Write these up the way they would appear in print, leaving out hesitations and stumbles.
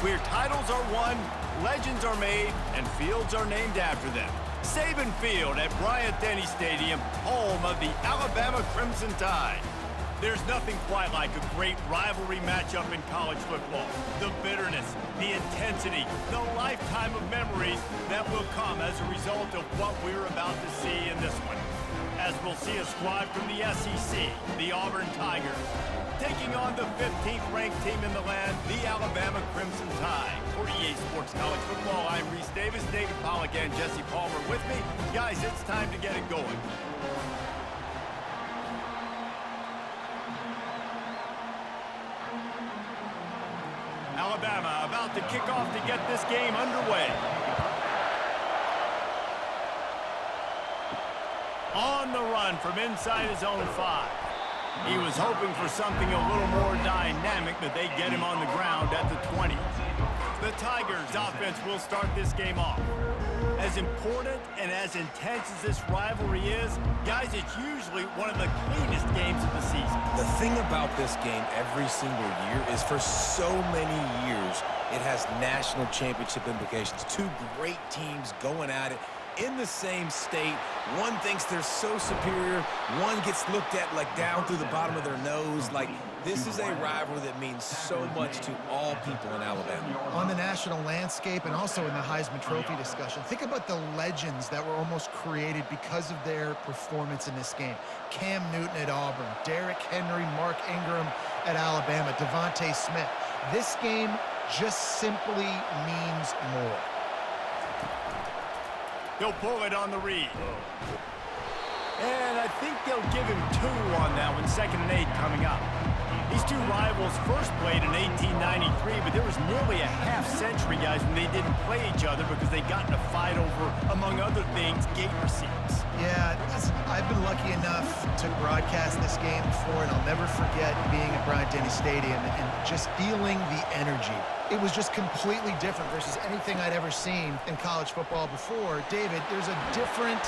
where titles are won, legends are made, and fields are named after them. Saban Field at Bryant-Denny Stadium, home of the Alabama Crimson Tide. There's nothing quite like a great rivalry matchup in college football. The bitterness, the intensity, the lifetime of memories that will come as a result of what we're about to see in this one. As we'll see a squad from the SEC, the Auburn Tigers, taking on the 15th ranked team in the land, the Alabama Crimson Tide. For EA Sports College Football, I'm Reese Davis, David Pollack, and Jesse Palmer with me. Guys, it's time to get it going. Alabama about to kick off to get this game underway. On the run from inside his own 5. He was hoping for something a little more dynamic, but they get him on the ground at the 20. The Tigers offense will start this game off. As important and as intense as this rivalry is, guys, it's usually one of the cleanest games of the season. The thing about this game every single year is for so many years, it has national championship implications. Two great teams going at it in the same state. One thinks they're so superior. One gets looked at like down through the bottom of their nose. Like, this is a rivalry that means so much to all people in Alabama. On the national landscape and also in the Heisman Trophy discussion, think about the legends that were almost created because of their performance in this game. Cam Newton at Auburn, Derrick Henry, Mark Ingram at Alabama, Devontae Smith. This game just simply means more. He'll pull it on the read. And I think they'll give him 2 on that one, 2nd and 8 coming up. These two rivals first played in 1893, but there was nearly a half-century, guys, when they didn't play each other because they got in a fight over, among other things, gate receipts. Yeah, listen, I've been lucky enough to broadcast this game before, and I'll never forget being at Bryant-Denny Stadium and just feeling the energy. It was just completely different versus anything I'd ever seen in college football before. David, there's a different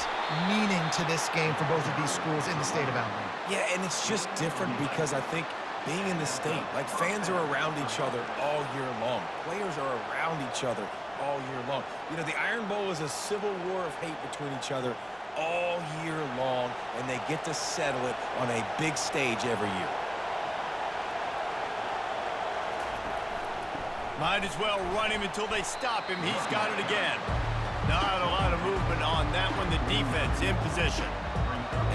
meaning to this game for both of these schools in the state of Alabama. Yeah, and it's just different because I think being in the state, like, fans are around each other all year long. Players are around each other all year long. You know, the Iron Bowl is a civil war of hate between each other all year long, and they get to settle it on a big stage every year. Might as well run him until they stop him. He's got it again. Not a lot of movement on that one. The defense in position.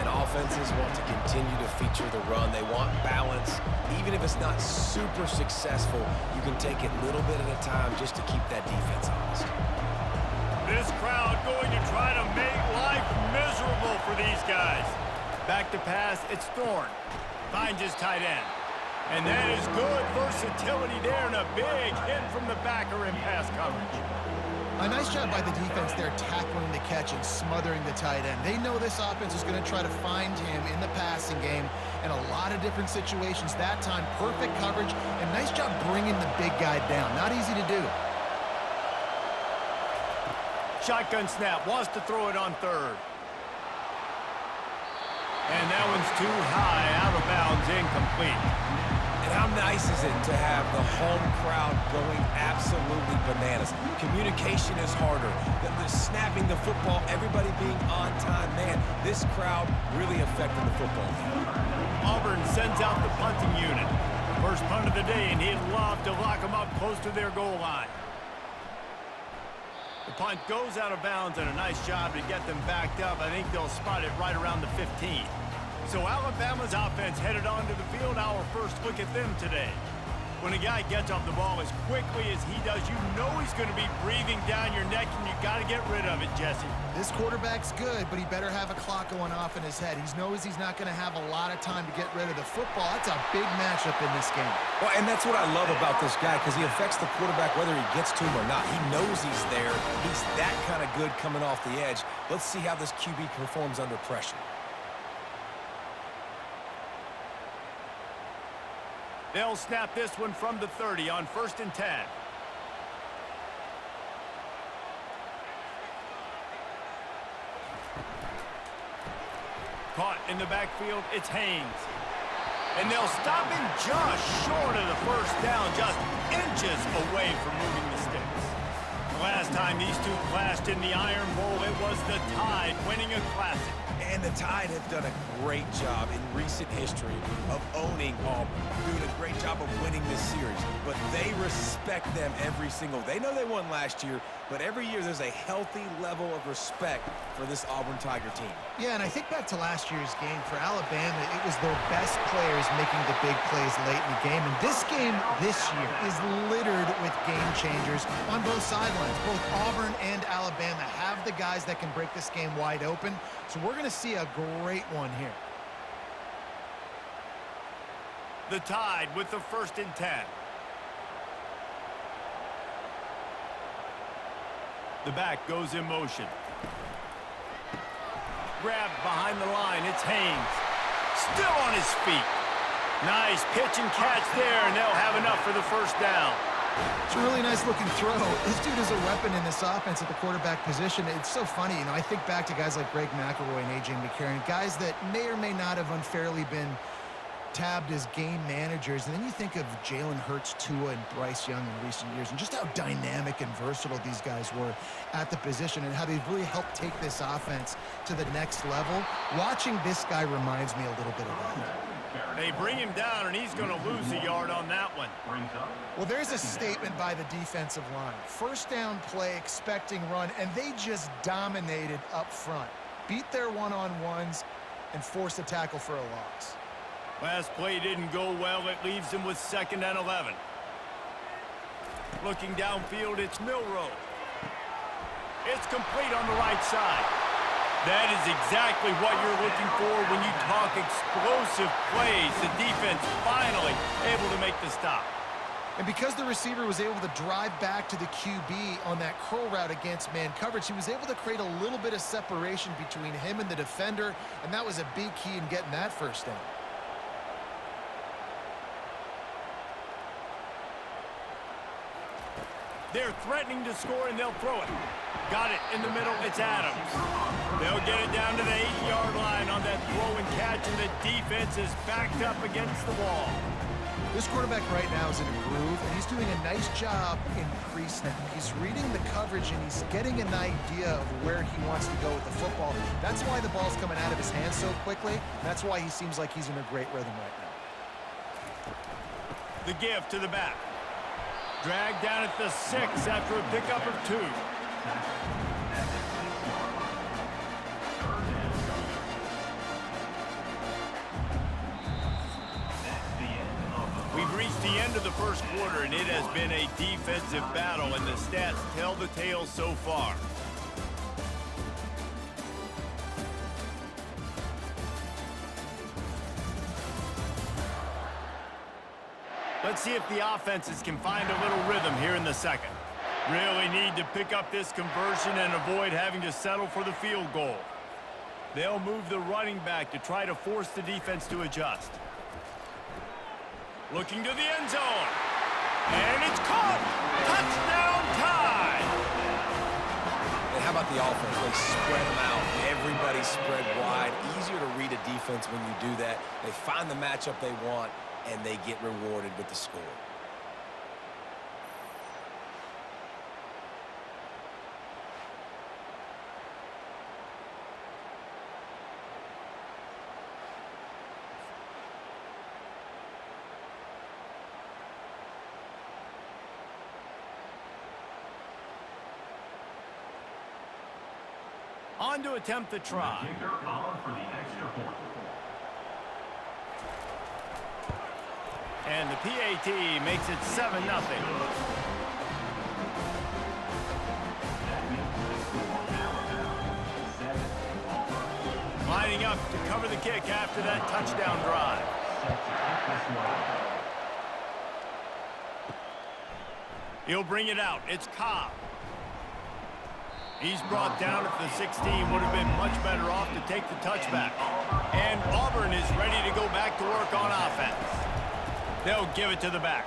And offenses want to continue to feature the run. They want balance. Even if it's not super successful, you can take it little bit at a time just to keep that defense honest. This crowd going to try to make life miserable for these guys. Back to pass, it's Thorne. Finds his tight end. And that is good versatility there and a big hit from the backer in pass coverage. A nice job by the defense there tackling the catch and smothering the tight end. They know this offense is going to try to find him in the passing game in a lot of different situations. That time, perfect coverage and nice job bringing the big guy down. Not easy to do. Shotgun snap, wants to throw it on 3rd. And that one's too high, out of bounds, incomplete. And how nice is it to have the home crowd going absolutely bananas? Communication is harder. The snapping the football, everybody being on time. Man, this crowd really affected the football game. Auburn sends out the punting unit. First punt of the day, and he'd love to lock them up close to their goal line. The punt goes out of bounds, and a nice job to get them backed up. I think they'll spot it right around the 15. So Alabama's offense headed onto the field. Our first look at them today. When a guy gets off the ball as quickly as he does, you know he's going to be breathing down your neck, and you got to get rid of it, Jesse. This quarterback's good, but he better have a clock going off in his head. He knows he's not going to have a lot of time to get rid of the football. That's a big matchup in this game. Well, and that's what I love about this guy, because he affects the quarterback whether he gets to him or not. He knows he's there. He's that kind of good coming off the edge. Let's see how this QB performs under pressure. They'll snap this one from the 30 on 1st and 10. Caught in the backfield, it's Haynes. And they'll stop him just short of the first down, just inches away from moving the sticks. The last time these two clashed in the Iron Bowl, it was the Tide winning a classic. And the Tide have done a great job in recent history of owning Auburn, doing a great job of winning this series. But they respect them every single. They know they won last year, but every year there's a healthy level of respect for this Auburn Tiger team. Yeah, and I think back to last year's game. For Alabama, it was their best players making the big plays late in the game. And this game this year is littered with game changers on both sidelines. Both Auburn and Alabama have the guys that can break this game wide open. So we're going to see a great one here. The Tide with the 1st and 10. The back goes in motion. Grabbed behind the line, it's Haynes. Still on his feet. Nice pitch and catch there, and they'll have enough for the 1st down. It's a really nice looking throw. This dude is a weapon in this offense at the quarterback position. It's so funny, you know, I think back to guys like Greg McElroy and A.J. McCarron, guys that may or may not have unfairly been tabbed as game managers. And then you think of Jalen Hurts, Tua, and Bryce Young in recent years, and just how dynamic and versatile these guys were at the position and how they've really helped take this offense to the next level. Watching this guy reminds me a little bit of that. They bring him down, and he's going to lose a yard on that one. Well, there's a statement by the defensive line. 1st down play, expecting run, and they just dominated up front. Beat their one-on-ones and forced a tackle for a loss. Last play didn't go well. It leaves him with 2nd and 11. Looking downfield, it's Milroe. It's complete on the right side. That is exactly what you're looking for when you talk explosive plays. The defense finally able to make the stop. And because the receiver was able to drive back to the QB on that curl route against man coverage, he was able to create a little bit of separation between him and the defender, and that was a big key in getting that 1st down. They're threatening to score, and they'll throw it. Got it in the middle. It's Adams. They'll get it down to the 8-yard line on that throw and catch, and the defense is backed up against the wall. This quarterback right now is in a groove, and he's doing a nice job in pre-snap. He's reading the coverage, and he's getting an idea of where he wants to go with the football. That's why the ball's coming out of his hands so quickly. That's why he seems like he's in a great rhythm right now. The give to the back. Dragged down at the 6 after a pickup of 2. We've reached the end of the 1st quarter, and it has been a defensive battle, and the stats tell the tale so far. Let's see if the offenses can find a little rhythm here in the 2nd. Really need to pick up this conversion and avoid having to settle for the field goal. They'll move the running back to try to force the defense to adjust. Looking to the end zone. And it's caught! Touchdown Tide! And how about the offense? They spread them out. Everybody spread wide. Easier to read a defense when you do that. They find the matchup they want, and they get rewarded with the score. On to attempt the try. And the PAT makes it 7-0. Lining up to cover the kick after that touchdown drive. He'll bring it out. It's Cobb. He's brought down at the 16. Would have been much better off to take the touchback. And Auburn is ready to go back to work on offense. They'll give it to the back.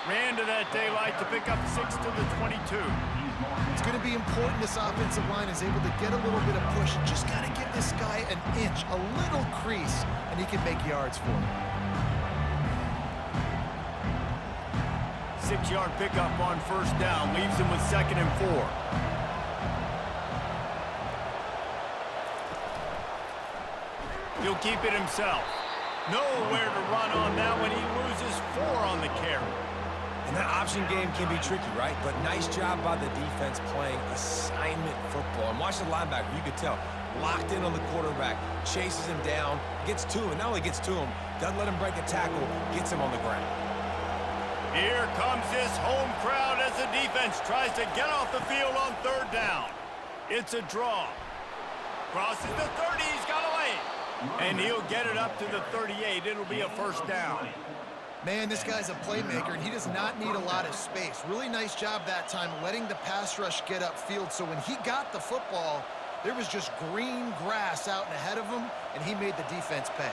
Ran to that daylight to pick up 6 to the 22. It's going to be important this offensive line is able to get a little bit of push. Just got to give this guy an inch, a little crease, and he can make yards for him. 6-yard pickup on first down. Leaves him with 2nd and 4. He'll keep it himself. Nowhere to run on that one. He loses 4 on the carry. And that option game can be tricky, right? But nice job by the defense playing assignment football. And watch the linebacker. You could tell. Locked in on the quarterback. Chases him down. Gets to him. Not only gets to him, doesn't let him break a tackle. Gets him on the ground. Here comes this home crowd as the defense tries to get off the field on 3rd down. It's a draw. Crosses the 30. He's got away. And he'll get it up to the 38. It'll be a first down. Man, this guy's a playmaker, and he does not need a lot of space. Really nice job that time letting the pass rush get upfield. So when he got the football, there was just green grass out and ahead of him, and he made the defense pay.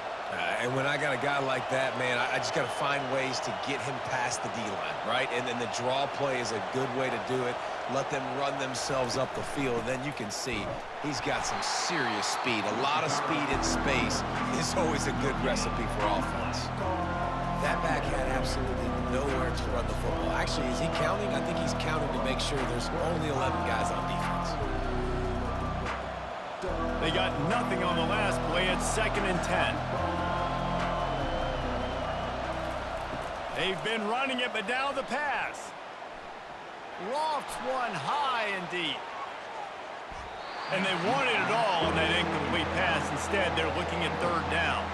And when I got a guy like that, man, I just got to find ways to get him past the D-line, right? And then the draw play is a good way to do it. Let them run themselves up the field, and then you can see he's got some serious speed. A lot of speed in space is always a good recipe for offense. That back had absolutely nowhere to run the football. Actually, is he counting? I think he's counting to make sure there's only 11 guys on defense. They got nothing on the last play. It's 2nd and 10. They've been running it, but now the pass. Lofts one high and deep. And they wanted it all on that incomplete pass. Instead, they're looking at 3rd down.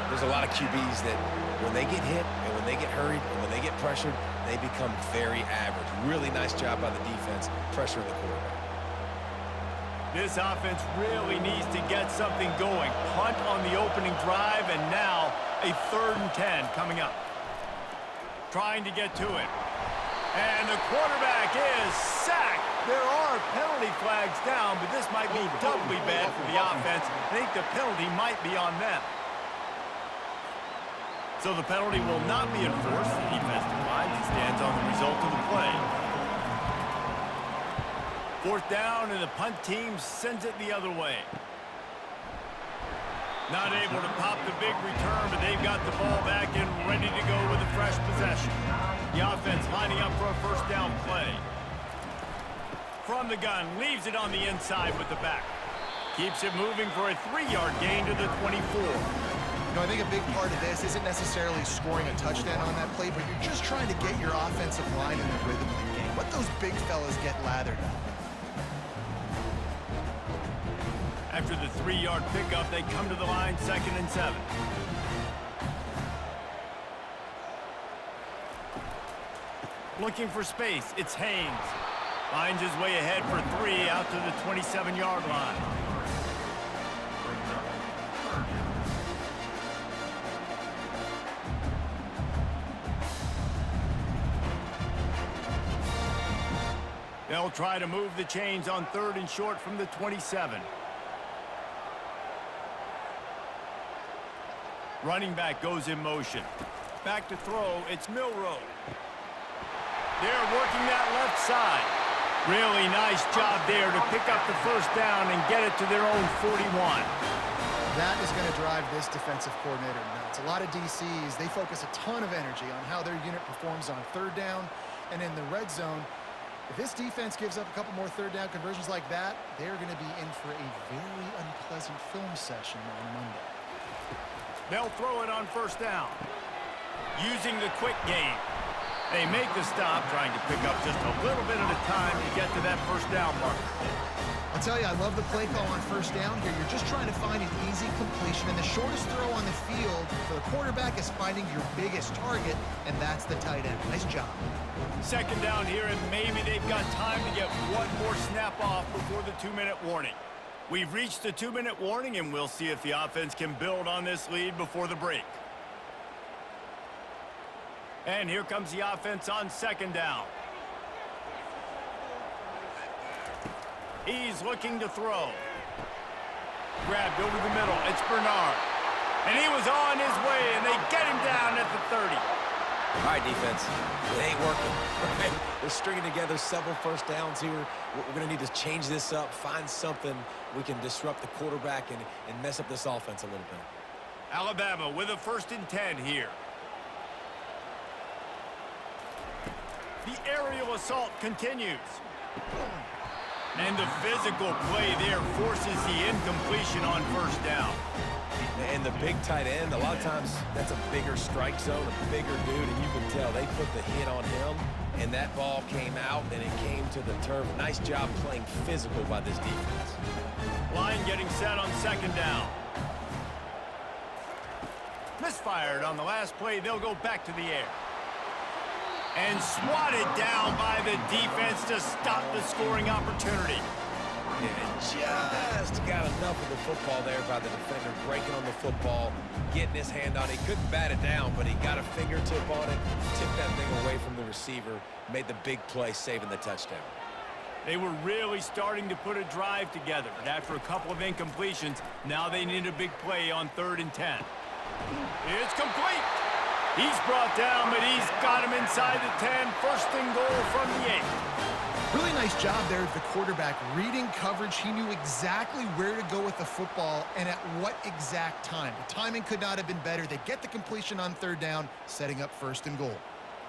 There's a lot of QBs that when they get hit and when they get hurried and when they get pressured, they become very average. Really nice job by the defense, pressuring the quarterback. This offense really needs to get something going. Punt on the opening drive, and now a 3rd and 10 coming up. Trying to get to it. And the quarterback is sacked. There are penalty flags down, but this might be doubly bad for the offense. I think the penalty might be on them. So the penalty will not be enforced. The defense declines and stands on the result of the play. 4th down, and the punt team sends it the other way. Not able to pop the big return, but they've got the ball back and ready to go with a fresh possession. The offense lining up for a first down play. From the gun, leaves it on the inside with the back. Keeps it moving for a 3-yard gain to the 24. You know, I think a big part of this isn't necessarily scoring a touchdown on that play, but you're just trying to get your offensive line in the rhythm of the game. Let those big fellas get lathered up. After the 3-yard pickup, they come to the line, 2nd and 7. Looking for space, it's Haynes. Finds his way ahead for 3 out to the 27-yard line. They'll try to move the chains on 3rd and short from the 27. Running back goes in motion. Back to throw, it's Milroe. They're working that left side. Really nice job there to pick up the first down and get it to their own 41. That is going to drive this defensive coordinator nuts. A lot of DCs, they focus a ton of energy on how their unit performs on 3rd down and in the red zone. If this defense gives up a couple more 3rd down conversions like that, they're going to be in for a very unpleasant film session on Monday. They'll throw it on first down. Using the quick game. They make the stop, trying to pick up just a little bit at a time to get to that first down mark. I'll tell you, I love the play call on first down here. You're just trying to find an easy completion, and the shortest throw on the field for the quarterback is finding your biggest target, and that's the tight end. Nice job. 2nd down here, and maybe they've got time to get one more snap off before the 2-minute warning. We've reached the 2-minute warning, and we'll see if the offense can build on this lead before the break. And here comes the offense on 2nd down. He's looking to throw. Grabbed over the middle. It's Bernard. And he was on his way, and they get him down at the 30. All right, defense, it ain't working. Right? They're stringing together several first downs here. We're going to need to change this up, find something we can disrupt the quarterback and mess up this offense a little bit. Alabama with a 1st and 10 here. The aerial assault continues. And the physical play there forces the incompletion on 1st down. And the big tight end, a lot of times that's a bigger strike zone, a bigger dude, and you can tell they put the hit on him, and that ball came out, and it came to the turf. Nice job playing physical by this defense. Line getting set on 2nd down. Misfired on the last play. They'll go back to the air. And swatted down by the defense to stop the scoring opportunity. And just got enough of the football there by the defender, breaking on the football, getting his hand on it. He couldn't bat it down, but he got a fingertip on it, tipped that thing away from the receiver, made the big play, saving the touchdown. They were really starting to put a drive together, but after a couple of incompletions, now they need a big play on 3rd and 10. It's complete. He's brought down, but he's got him inside the 10. 1st and goal from the 8. Really nice job there of the quarterback. Reading coverage, he knew exactly where to go with the football and at what exact time. The timing could not have been better. They get the completion on 3rd down, setting up 1st and goal.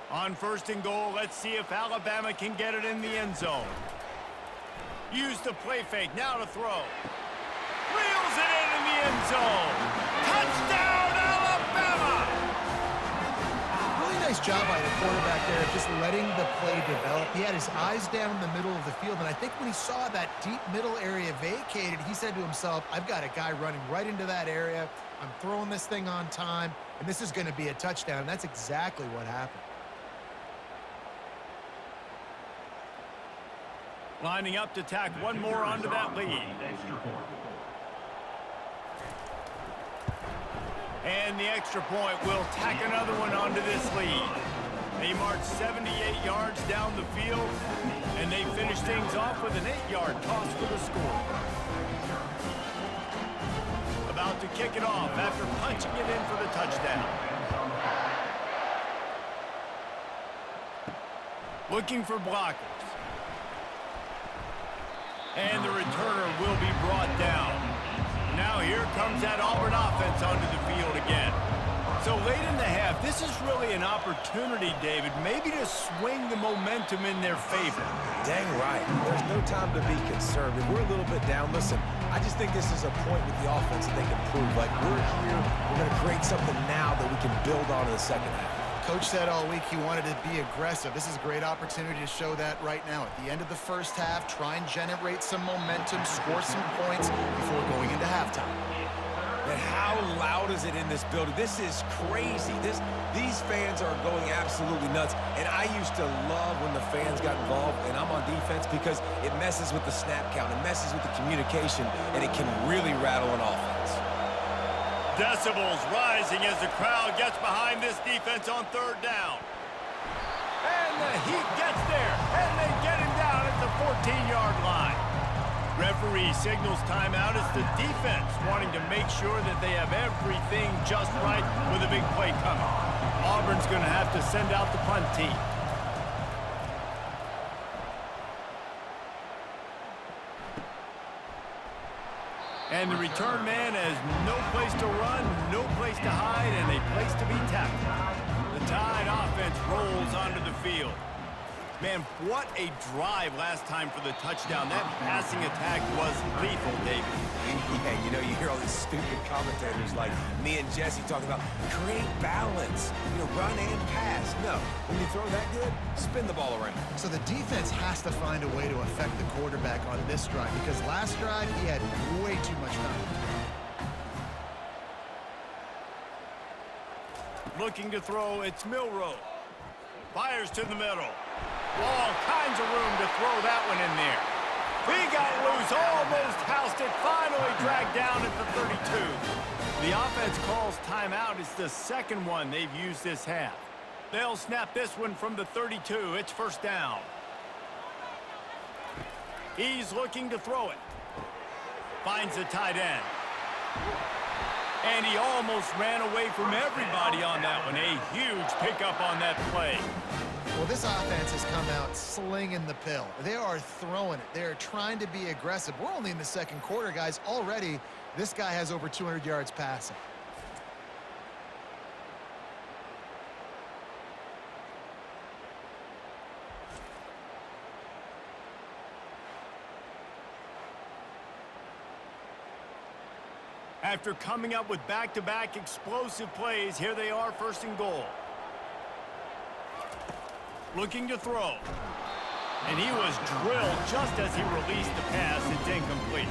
On 1st and goal, let's see if Alabama can get it in the end zone. Use the play fake, now to throw. Reels it in the end zone. Touchdown, Alabama! Really nice job by the quarterback there, just letting the play develop. He had his eyes down in the middle of the field, and I think when he saw that deep middle area vacated, he said to himself, I've got a guy running right into that area. I'm throwing this thing on time, and this is going to be a touchdown. And that's exactly what happened. Lining up to tack one more onto that lead. And the extra point will tack another one onto this lead. They march 78 yards down the field, and they finish things off with an 8-yard toss for the score. About to kick it off after punching it in for the touchdown. Looking for blockers. And the returner will be brought down. Now here comes that Auburn offense onto the field again. So late in the half, this is really an opportunity, David, maybe to swing the momentum in their favor. Dang right. There's no time to be concerned. If we're a little bit down, listen, I just think this is a point with the offense that they can prove. Like, we're here, we're going to create something now that we can build on in the 2nd half. Coach said all week he wanted to be aggressive. This is a great opportunity to show that right now. At the end of the 1st half, try and generate some momentum, score some points before going into halftime. And how loud is it in this building? This is crazy. These fans are going absolutely nuts. And I used to love when the fans got involved, and I'm on defense because it messes with the snap count, it messes with the communication, and it can really rattle an offense. Decibels rising as the crowd gets behind this defense on 3rd down. And the heat gets there, and they get him down at the 14-yard line. Referee signals timeout as the defense wanting to make sure that they have everything just right with a big play coming. Auburn's going to have to send out the punt team. And the return man has no place to run, no place to hide, and a place to be tackled. The Tide offense rolls onto the field. Man, what a drive last time for the touchdown. That passing attack was lethal, David. Yeah, you know, you hear all these stupid commentators like me and Jesse talking about create balance, run and pass. No, when you throw that good, spin the ball around. So the defense has to find a way to affect the quarterback on this drive because last drive he had way too much time. Looking to throw, it's Milroe. Fires to the middle. All kinds of room to throw that one in there. He got loose, almost housed it, finally dragged down at the 32. The offense calls timeout. It's the 2nd one they've used this half. They'll snap this one from the 32. It's 1st down. He's looking to throw it. Finds the tight end. And he almost ran away from everybody on that one. A huge pickup on that play. Well, this offense has come out slinging the pill. They are throwing it. They are trying to be aggressive. We're only in the second quarter, guys. Already, this guy has over 200 yards passing. After coming up with back-to-back explosive plays, here they are, first and goal. Looking to throw. And he was drilled just as he released the pass. It's incomplete.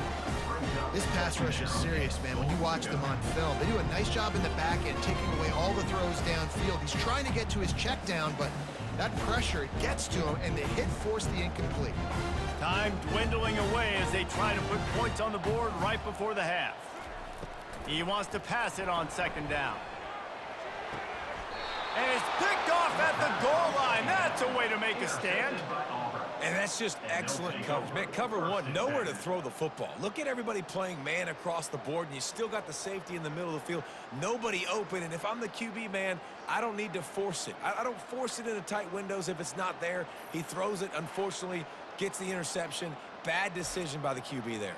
This pass rush is serious, man. When you watch them on film, they do a nice job in the back end, taking away all the throws downfield. He's trying to get to his check down, but that pressure gets to him, and the hit forced the incomplete. Time dwindling away as they try to put points on the board right before the half. He wants to pass it on second down. And it's picked off at the goal line. That's a way to make a stand. And that's just excellent coverage. Man, cover one, nowhere to throw the football. Look at everybody playing man across the board, and you still got the safety in the middle of the field. Nobody open, and if I'm the QB, man, I don't need to force it. I don't force it into tight windows if it's not there. He throws it, unfortunately, gets the interception. Bad decision by the QB there.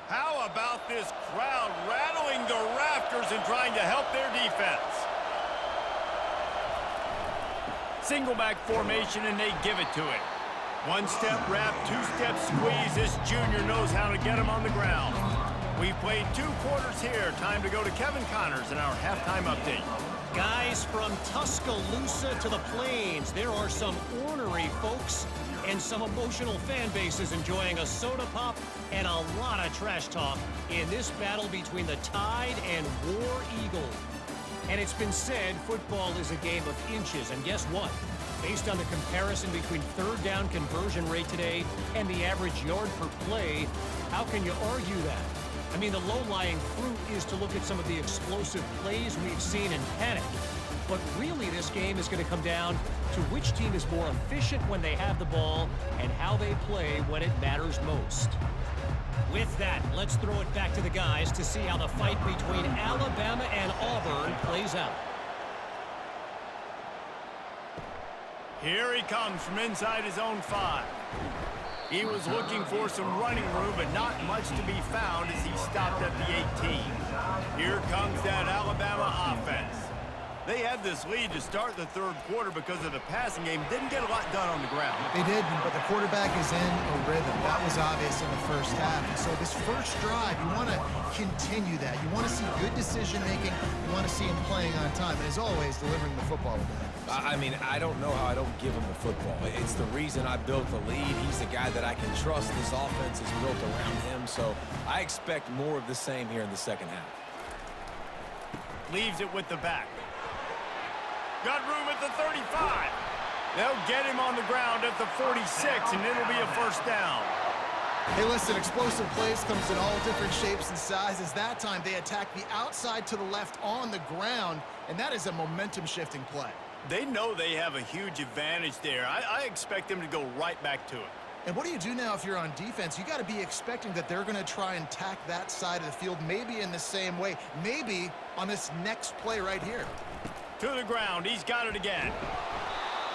How about this crowd rattling the rafters and trying to help their defense? Single back formation, and they give it to it. One-step wrap, two-step squeeze. This junior knows how to get him on the ground. We've played 2 quarters here. Time to go to Kevin Connors in our halftime update. Guys, from Tuscaloosa to the Plains, there are some ornery folks and some emotional fan bases enjoying a soda pop and a lot of trash talk in this battle between the Tide and War Eagle. And it's been said football is a game of inches, and guess what? Based on the comparison between third down conversion rate today and the average yard per play, how can you argue that? I mean, the low-lying fruit is to look at some of the explosive plays we've seen in panic. But really, this game is going to come down to which team is more efficient when they have the ball and how they play when it matters most. With that, let's throw it back to the guys to see how the fight between Alabama and Auburn plays out. Here he comes from inside his own 5. He was looking for some running room, but not much to be found as he stopped at the 18. Here comes that Alabama offense. They had this lead to start the third quarter because of the passing game. Didn't get a lot done on the ground. They did, but the quarterback is in a rhythm. That was obvious in the first half. And so this first drive, you want to continue that. You want to see good decision-making. You want to see him playing on time. And as always, delivering the football with that. I mean, I don't know how I don't give him the football. It's the reason I built the lead. He's the guy that I can trust. This offense is built around him. So I expect more of the same here in the second half. Leaves it with the back. Got room at the 35. They'll get him on the ground at the 46, and it'll be a first down. Hey, listen, explosive plays comes in all different shapes and sizes. That time, they attack the outside to the left on the ground, and that is a momentum-shifting play. They know they have a huge advantage there. I expect them to go right back to it. And what do you do now if you're on defense? You got to be expecting that they're going to try and tack that side of the field, maybe in the same way, maybe on this next play right here. To the ground. He's got it again.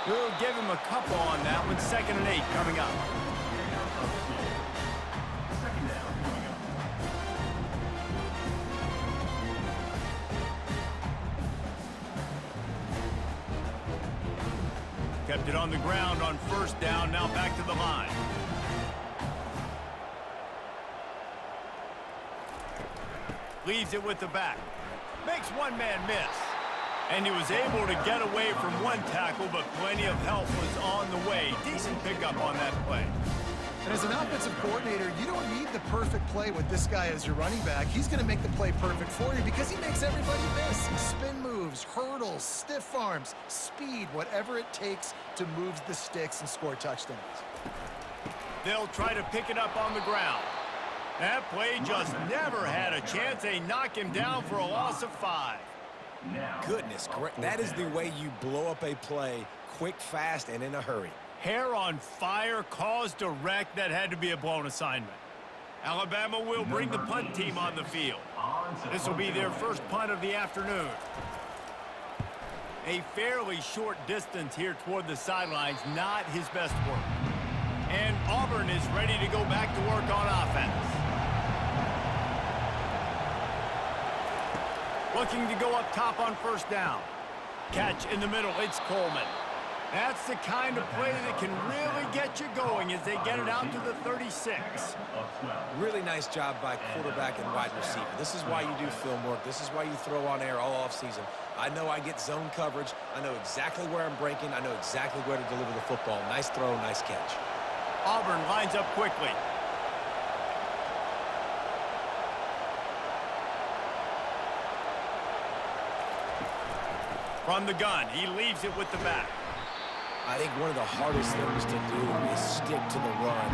We'll give him a couple on that one. 2nd and 8 coming up. Kept it on the ground on first down. Now back to the line. Leaves it with the back. Makes one man miss. And he was able to get away from one tackle, but plenty of help was on the way. Decent pickup on that play. And as an offensive coordinator, you don't need the perfect play with this guy as your running back. He's going to make the play perfect for you because he makes everybody miss. Spin moves, hurdles, stiff arms, speed, whatever it takes to move the sticks and score touchdowns. They'll try to pick it up on the ground. That play just never had a chance. They knock him down for a loss of 5. Goodness, that is the way you blow up a play quick, fast, and in a hurry. Hair on fire, caused a wreck. That had to be a blown assignment. Alabama will bring the punt team on the field. This will be their first punt of the afternoon. A fairly short distance here toward the sidelines, not his best work. And Auburn is ready to go back to work on offense. Looking to go up top on first down. Catch in the middle, it's Coleman. That's the kind of play that can really get you going as they get it out to the 36. Really nice job by quarterback and wide receiver. This is why you do film work. This is why you throw on air all offseason. I know I get zone coverage. I know exactly where I'm breaking. I know exactly where to deliver the football. Nice throw, nice catch. Auburn lines up quickly. From the gun, he leaves it with the back. I think one of the hardest things to do is stick to the run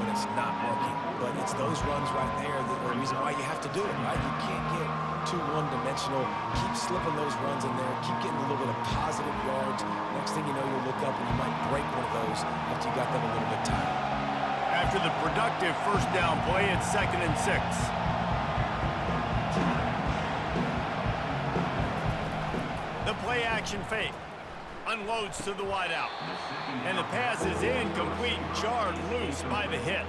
when it's not working. But it's those runs right there that are the reason why you have to do it, right? You can't get too one-dimensional. Keep slipping those runs in there. Keep getting a little bit of positive yards. Next thing you know, you'll look up and you might break one of those after you got them a little bit tired. After the productive first down play, it's 2nd and 6. The play action fake. Unloads to the wideout. And the pass is incomplete, jarred loose by the hit.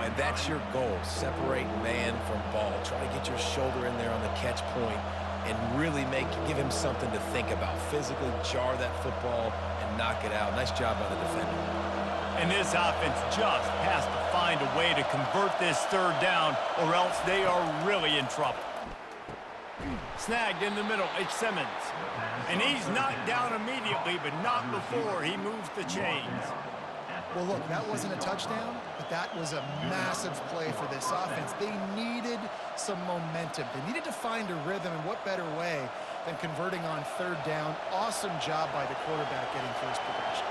And that's your goal. Separate man from ball. Try to get your shoulder in there on the catch point and really give him something to think about. Physically jar that football and knock it out. Nice job by the defender. And this offense just has to find a way to convert this third down or else they are really in trouble. Snagged in the middle, it's Simmons. And he's knocked down immediately, but not before he moves the chains. Well, look, that wasn't a touchdown, but that was a massive play for this offense. They needed some momentum. They needed to find a rhythm, and what better way than converting on third down. Awesome job by the quarterback getting first progression.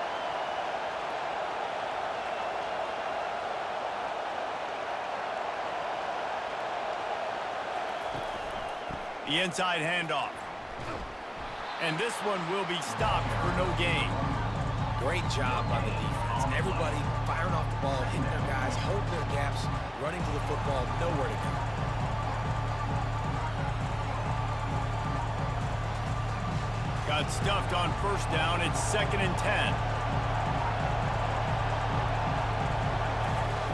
The inside handoff. And this one will be stopped for no gain. Great job by the defense. Everybody firing off the ball, hitting their guys, holding their gaps, running to the football, nowhere to go. Got stuffed on first down. It's 2nd and 10.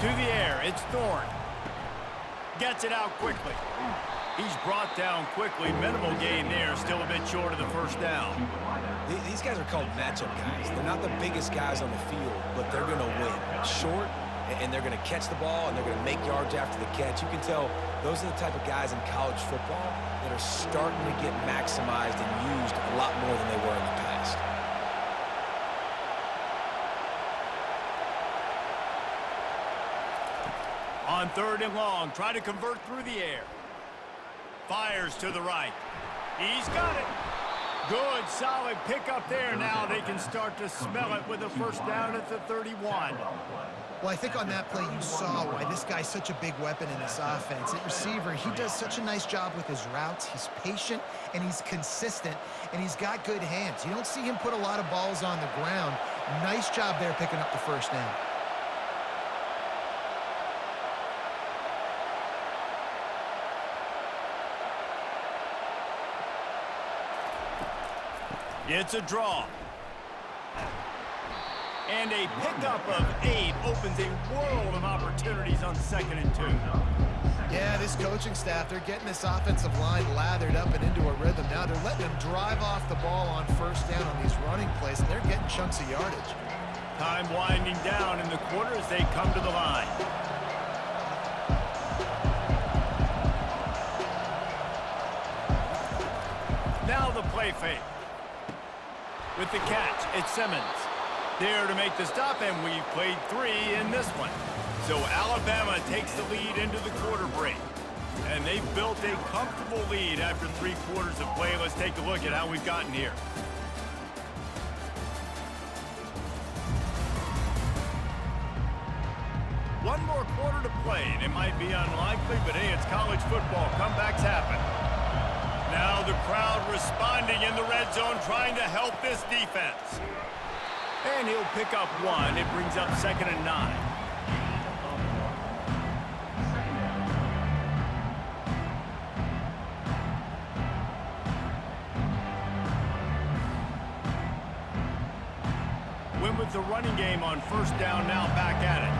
To the air, it's Thorne. Gets it out quickly. He's brought down quickly. Minimal gain there. Still a bit short of the first down. These guys are called matchup guys. They're not the biggest guys on the field, but they're going to win. Short, and they're going to catch the ball, and they're going to make yards after the catch. You can tell those are the type of guys in college football that are starting to get maximized and used a lot more than they were in the past. On 3rd and long, try to convert through the air. Fires to the right. He's got it. Good, solid pickup there. Now they can start to smell it with a first down at the 31. Well, I think on that play you saw why this guy's such a big weapon in this offense. At receiver, he does such a nice job with his routes. He's patient, and he's consistent, and he's got good hands. You don't see him put a lot of balls on the ground. Nice job there picking up the first down. It's a draw. And a pickup of 8 opens a world of opportunities on 2nd and 2. Yeah, this coaching staff, they're getting this offensive line lathered up and into a rhythm. Now they're letting them drive off the ball on first down on these running plays, and they're getting chunks of yardage. Time winding down in the quarter as they come to the line. Now the play fake. With the catch, it's Simmons. There to make the stop, and we've played 3 in this one. So Alabama takes the lead into the quarter break. And they've built a comfortable lead after 3 quarters of play. Let's take a look at how we've gotten here. One more quarter to play, and it might be unlikely, but hey, it's college football. Comebacks happen. Now the crowd responding in the red zone, trying to help this defense. And he'll pick up 1. It brings up 2nd and 9. went with the running game on first down, now back at it.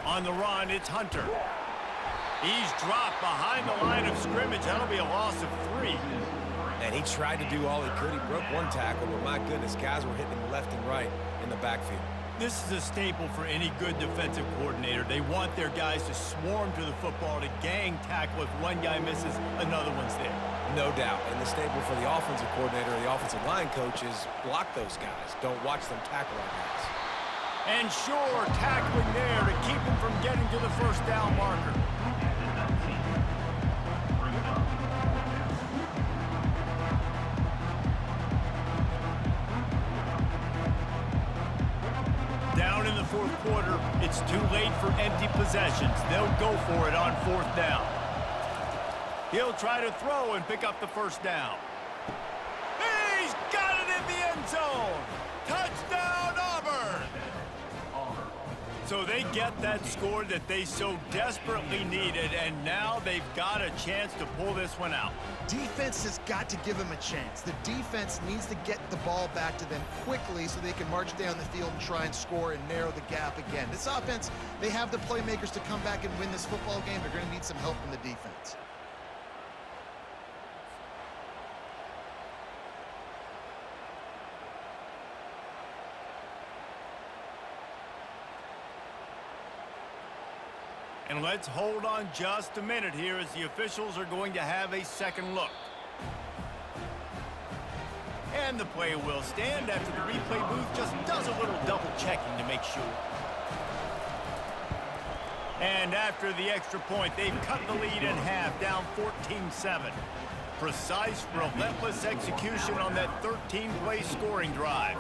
On the run, it's Hunter. He's dropped behind the line of scrimmage. That'll be a loss of 3. And he tried to do all he could. He broke one tackle, but my goodness, guys were hitting him left and right in the backfield. This is a staple for any good defensive coordinator. They want their guys to swarm to the football, to gang tackle. If one guy misses, another one's there. No doubt. And the staple for the offensive coordinator or the offensive line coach is block those guys. Don't watch them tackle our guys. And sure, tackling there to keep him from getting to the first down marker. Down in the fourth quarter, it's too late for empty possessions. They'll go for it on fourth down. He'll try to throw and pick up the first down. He's got it in the end zone. Touchdown, Auburn! So they get that score that they so desperately needed, and now they've got a chance to pull this one out. Defense has got to give them a chance. The defense needs to get the ball back to them quickly so they can march down the field and try and score and narrow the gap again. This offense, they have the playmakers to come back and win this football game. They're going to need some help from the defense. And let's hold on just a minute here as the officials are going to have a second look. And the play will stand after the replay booth just does a little double checking to make sure. And after the extra point, they've cut the lead in half, down 14-7. Precise, relentless execution on that 13-play scoring drive.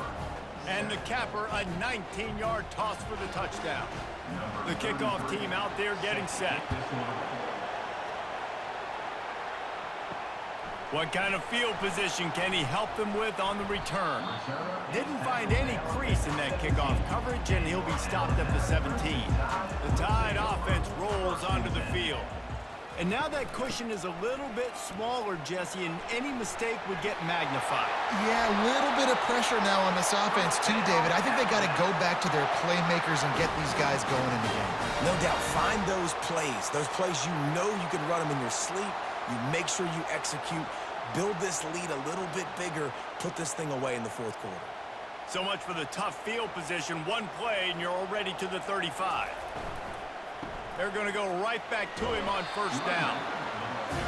And the capper, a 19-yard toss for the touchdown. The kickoff team out there getting set. What kind of field position can he help them with on the return? Didn't find any crease in that kickoff coverage, and he'll be stopped at the 17. The Tide offense rolls onto the field. And now that cushion is a little bit smaller, Jesse, and any mistake would get magnified. Yeah, a little bit of pressure now on this offense too, David. I think they got to go back to their playmakers and get these guys going in the game. No doubt. Find those plays you know you can run them in your sleep. You make sure you execute. Build this lead a little bit bigger. Put this thing away in the fourth quarter. So much for the tough field position. One play, and you're already to the 35. They're going to go right back to him on first down.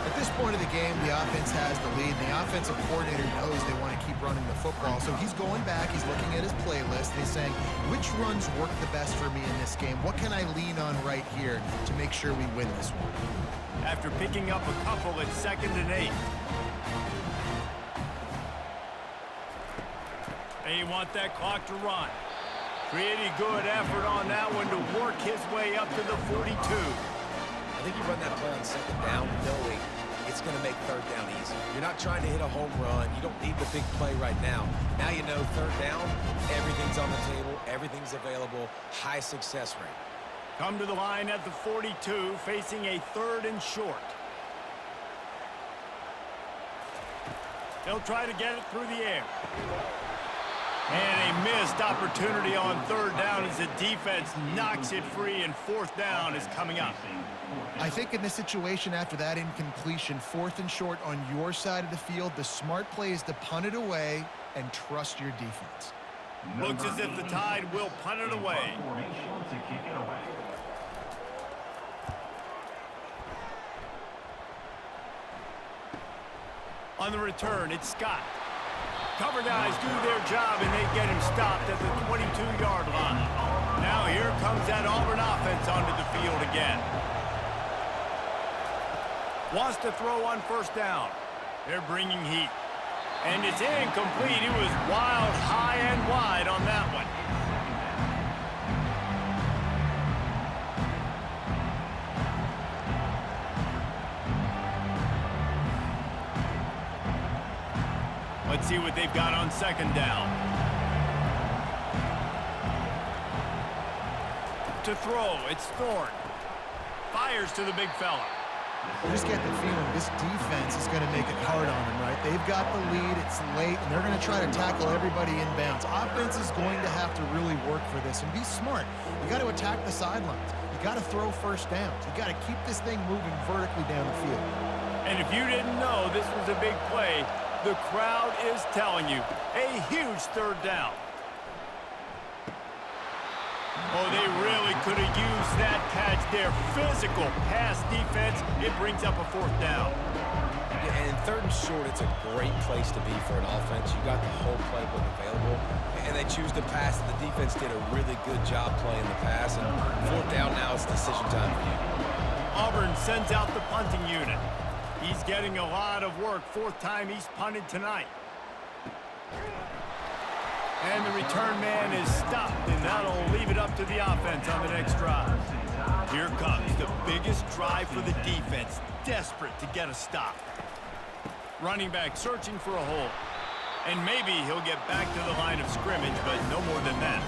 At this point of the game, the offense has the lead. The offensive coordinator knows they want to keep running the football. So he's going back, he's looking at his playlist, and he's saying, which runs work the best for me in this game? What can I lean on right here to make sure we win this one? After picking up a couple at 2nd and 8. They want that clock to run. Pretty good effort on that one to work his way up to the 42. I think you run that play on second down knowing it's going to make third down easy. You're not trying to hit a home run. You don't need the big play right now. Now you know third down, everything's on the table, everything's available, high success rate. Come to the line at the 42, facing a 3rd and short. They'll try to get it through the air. And a missed opportunity on third down as the defense knocks it free, and fourth down is coming up. I think in this situation after that incompletion, 4th and short on your side of the field, the smart play is to punt it away and trust your defense. Looks as if the Tide will punt it away. On the return, it's Scott. Cover guys do their job, and they get him stopped at the 22-yard line. Now here comes that Auburn offense onto the field again. Wants to throw on first down. They're bringing heat. And it's incomplete. It was wild, high and wide on that one. Let's see what they've got on second down. To throw, it's Thorne. Fires to the big fella. You just get the feeling this defense is going to make it hard on them, right? They've got the lead, it's late, and they're going to try to tackle everybody inbounds. Offense is going to have to really work for this and be smart. You got to attack the sidelines. You got to throw first downs. You got to keep this thing moving vertically down the field. And if you didn't know this was a big play, the crowd is telling you, a huge third down. Oh, they really could have used that catch there. Physical pass defense. It brings up a fourth down. Yeah, and in third and short, it's a great place to be for an offense. You got the whole playbook available, and they choose to pass. The defense did a really good job playing the pass, and fourth down now, it's decision time for you. Auburn sends out the punting unit. He's getting a lot of work. Fourth time he's punted tonight. And the return man is stopped, and that'll leave it up to the offense on the next drive. Here comes the biggest drive for the defense, desperate to get a stop. Running back searching for a hole. And maybe he'll get back to the line of scrimmage, but no more than that.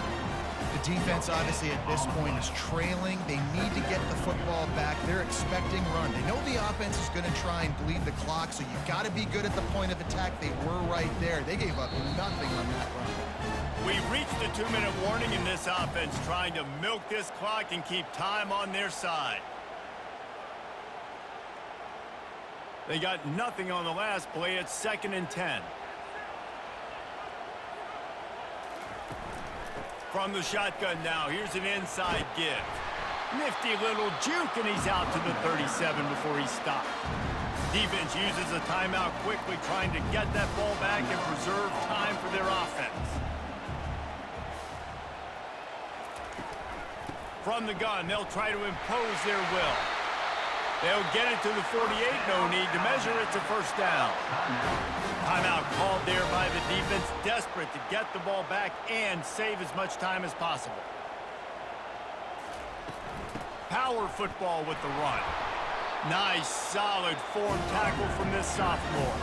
The defense, obviously, at this point is trailing. They need to get the football back. They're expecting run. They know the offense is going to try and bleed the clock, so you got to be good at the point of attack. They were right there. They gave up nothing on that run. We've reached the 2-minute warning in this offense, trying to milk this clock and keep time on their side. They got nothing on the last play. It's 2nd and 10. From the shotgun now, here's an inside give. Nifty little juke, and he's out to the 37 before he stopped. Defense uses a timeout quickly, trying to get that ball back and preserve time for their offense. From the gun, they'll try to impose their will. They'll get it to the 48, no need to measure it to first down. Timeout called there by the defense, desperate to get the ball back and save as much time as possible. Power football with the run. Nice, solid form tackle from this sophomore.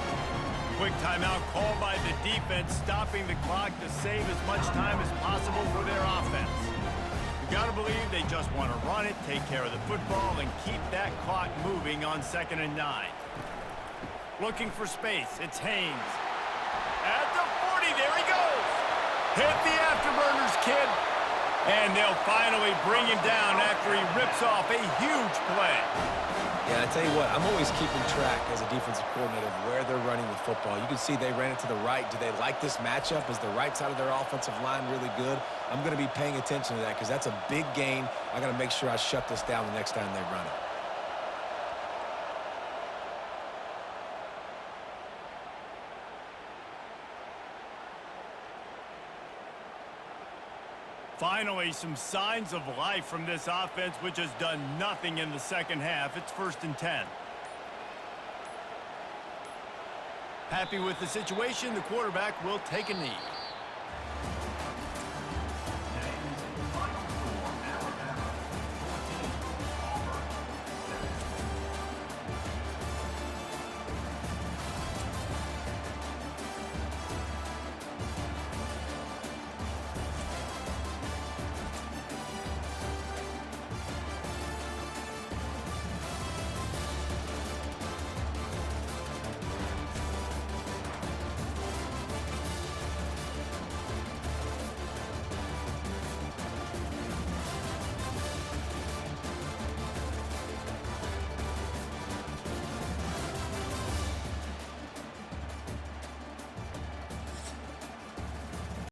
Quick timeout called by the defense, stopping the clock to save as much time as possible for their offense. You gotta believe they just want to run it, take care of the football, and keep that clock moving on 2nd and 9. Looking for space, it's Haynes. At the 40, there he goes! Hit the afterburners, kid! And they'll finally bring him down after he rips off a huge play. Yeah, I tell you what, I'm always keeping track as a defensive coordinator of where they're running the football. You can see they ran it to the right. Do they like this matchup? Is the right side of their offensive line really good? I'm going to be paying attention to that because that's a big gain. I got to make sure I shut this down the next time they run it. Finally, some signs of life from this offense, which has done nothing in the second half. It's 1st and 10. Happy with the situation, the quarterback will take a knee.